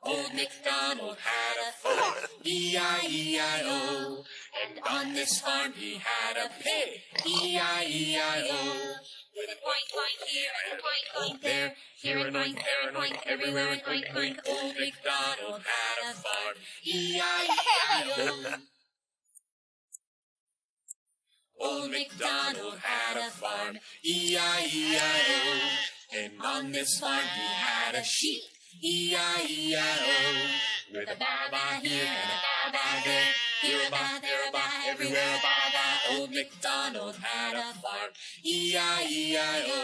Old MacDonald had a farm, E-I-E-I-O. And on this farm he had a pig, E-I-E-I-O. With an oink oink here and an oink oink there, here an oink, there an oink, everywhere an oink oink. Old MacDonald had a farm, E-I-E-I-O. Old MacDonald had a farm, E-I-E-I-O. And on this farm he had a sheep, E-I-E-I-O. With a ba-ba here and a ba-ba there, here a ba, there a ba, everywhere a ba-ba. Old MacDonald had a farm, E-I-E-I-O.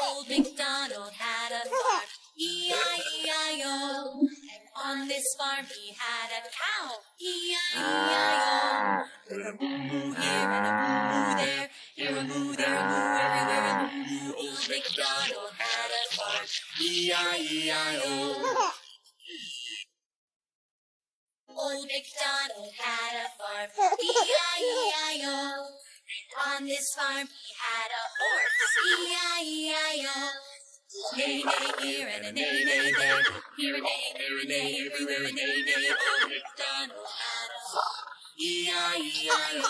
Old MacDonald had a farm, E-I-E-I-O. And on this farm he had a cow, E-I-E-I-O. With a moo-moo here and a moo-moo there, here a moo, there a moo, everywhere a moo-moo. Old MacDonald had a farm, E-I-E-I-O. Old MacDonald had a farm, E-I-E-I-O. And on this farm he had a horse, E-I-E-I-O. Neigh, neigh here and a neigh, neigh there, here a neigh, there a neigh, everywhere a neigh, neigh. Old MacDonald had a farm, E-I-E-I-O.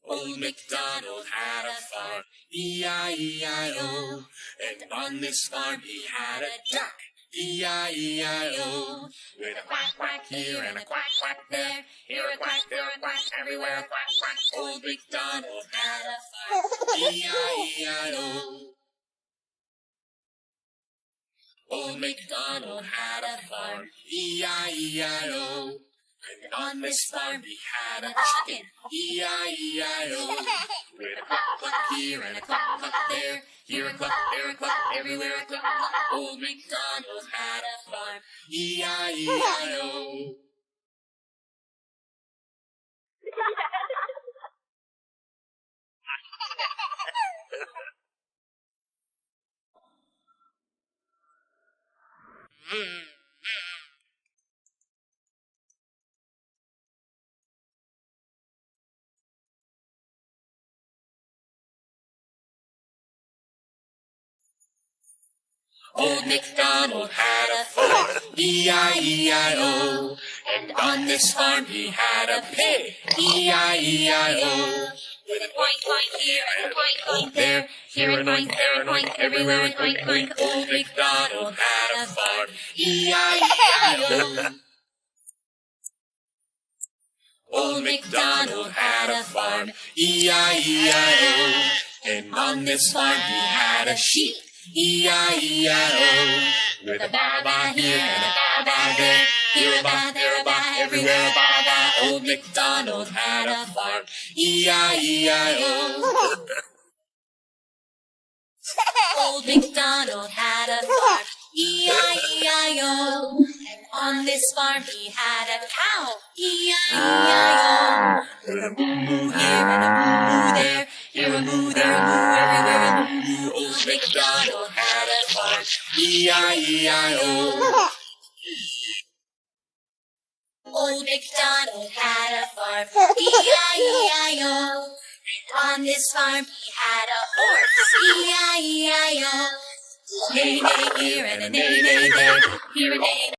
Old MacDonald had a farm, E-I-E-I-O. And on this farm he had a duck, E-I-E-I-O. With a quack quack here and a quack quack there, here a quack, there a quack, everywhere a quack quack. Old MacDonald had a farm, E-I-E-I-O. Old MacDonald had a farm, E-I-E-I-O. And on this farm he had a chicken, E-I-E-I-O. With a cluck cluck here and a cluck cluck there, here a cluck, there a cluck, everywhere a cluck cluck. Old MacDonald had a farm, E-I-E-I-O. Old MacDonald had a farm, E-I-E-I-O. And on this farm he had a pig, E-I-E-I-O. With an oink oink here and an oink oink there, here an oink, there an oink, everywhere an oink oink. Old MacDonald had a farm, E-I-E-I-O. Old MacDonald had a farm, E-I-E-I-O. And on this farm he had a sheep, E-I-E-I-O. With a ba-ba here and a ba-ba there, here a ba, there a ba, everywhere a ba-ba. Old MacDonald had a farm, E-I-E-I-O. Old MacDonald had a farm, E-I-E-I-O. And on this farm he had a cow, E-I-E-I-O. With a moo-moo here and a moo-moo there, here a moo, there a moo, everywhere a moo-moo. Old MacDonald had a farm, E-I-E-I-O. Old MacDonald had a farm, E-I-E-I-O. And on this farm he had a horse, E-I-E-I-O. Neigh, neigh here and a neigh, neigh there, here a neigh.